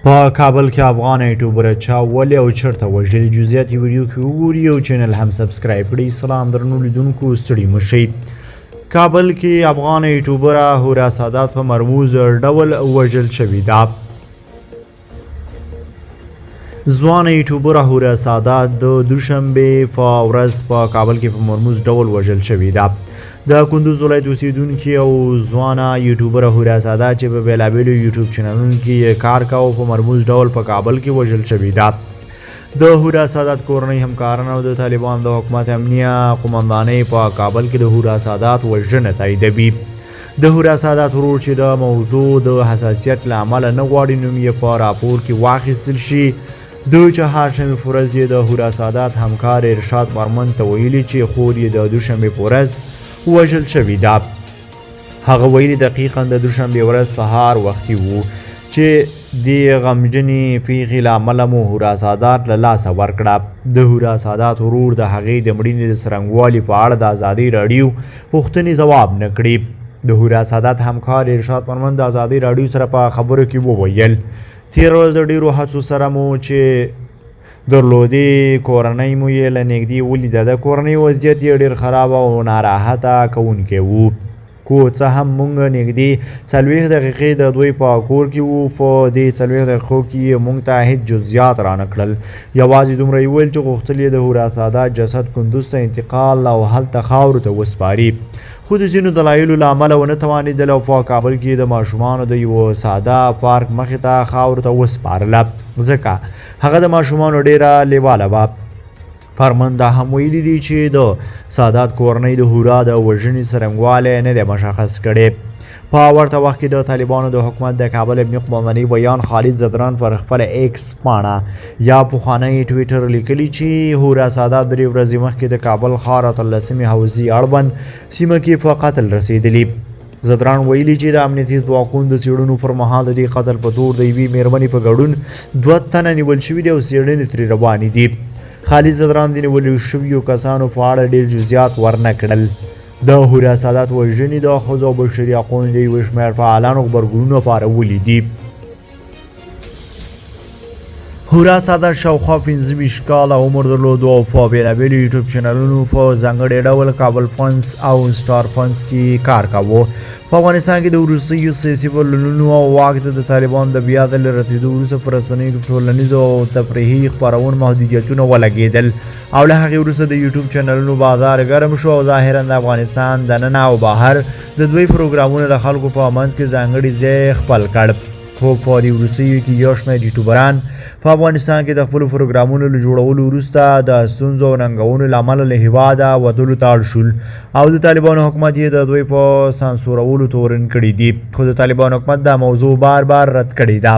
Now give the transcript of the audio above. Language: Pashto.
په کابل کې افغان یوټیوبر چا ولې او چېرته وژلي جزئیات یې ویډیو کې وګورئ او چینل هم سبسکرایب کړئ. سلام درنو لیدونکو، ستړي مه شئ. کابل کې افغان یوټیوبره هورا سادات په مرموز ډول وژل شوې ده. ځوانه یوټیوبره هورا سادات د دوشنبې په ورځ په کابل کې په مرموز ډول وژل شوې ده. د کندوز ولایت اوسیدونکي او ځوانه یوټیوبره هورا سادات چې په بېلابېلو یوټیوب چینلونو کې کار کاوه په مرموز ډول په کابل کې وژل شوې ده. د هورا سادات کورنۍ همکاران او د طالبانو د حکومت امنیه قومندانۍ په کابل کې د هورا سادات وژنه تاییدوي. د هورا سادات ورور چې د موضوع د حساسیت له امله نه غواړي نوم یې په راپور کې واخیستل شي، د چهارشنبې په ورځ یې د هورا سادات همکار ارشاد مرمن ته ویلي چې خور یې د دوشنبې په ورځ وژل شوې ده. هغه ویلي دقیقاً د دوشنبې ورځ سهار وختي و چې د غمجنې پیښې له امله مو هورا سادات له لاسه ورکړه. د هورا سادات ورور د هغې د مړینې د څرنګوالي په اړه د ازادۍ راډیو پوښتنې ځواب نه کړي. د هورا سادات همکار ارشاد مرمن د ازادۍ راډیو سره په خبرو کې وویل، تېره ورځ د ډېرو هڅو سره مو چې درلودې کورنۍ مو یې له نږدې ولیده. د کورنۍ وضعیت یې ډېر خراب او ناراحته کوونکی و. کو څه هم موږ نږدې 40 دقیقې د دوی په کور کې وو، په دې 40 دقیقو کې موږ ته هېڅ جزئیات رانه کړل. یوازې دومره یې ویل چې غوښتل یې د هورا سادات جسد کندوز ته انتقال او هلته خاورو ته وسپاري، خو د ځینو دلایلو له امله ونه توانېدل او په کابل کې د ماشومانو د یوه ساده پارک مخې ته خاورو ته وسپارله، ځکه هغه د ماشومانو ډېره لیواله وه. فرمن دا هم ویلي دي چې د سادات کورنۍ د هورا د وژنې څرنګوالی نه دی مشخص کړی. په ورته وخت کې د طالبانو د حکومت د کابل امنیه قومندانۍ ویان خالد زدران پر خپله ایکس پاڼه یا پخوانی ټویټر لیکلي چې هورا سادات 3 ورځې مخکې د کابل ښار 18 حوزې اړوند سیمه کې په قتل رسېدلي. زدران ویلي چې د امنیتي ځواکونو د څېړنو پر مهال د دې قتل په تور د یوې مېرمنې په ګډون 2 تنه نیول شوي دي او څېړنې ترې روانې دي. خالد زدران د نیولو شویو کسانو په اړه ډېر جزئیات ورنه کړل. د هورا سادات وژنې د ښځو او بشري حقونو د یوه شمېر فعالانو غبرګونونه پارولي دي. هورا سادات شاوخوا 25 کاله عمر درلود او په بېلابېلو یوټیوب چینلونو په ځانګړي ډول کابل فنس او سټار فنس کې کار کاوه. په افغانستان کې د وروستیو سیاسي بدلونونو او واک ته د طالبانو د بیا ځلې رسېدو وروسته په رسنیو کې ټولنیزو او تفریحي خپرونو محدودیتونه ولګېدل او له هغې وروسته د یوټیوب چینلونو بازار ګرم شو او ظاهراً د افغانستان دننه او بهر د دوی پروګرامونه د خلکو په منځ کې ځانګړی ځای خپل کړ. خو په دې وروستیو کې یو شمېر یوټیوبران په افغانستان کې د خپلو پروګرامونو له جوړولو وروسته د ستونزو او ننګونو له امله له هېواده وتلو ته اړ شول او د طالبانو حکومت یې د دوی په سانسورولو تورن کړي دي، خو د طالبانو حکومت دا موضوع بار بار رد کړې ده.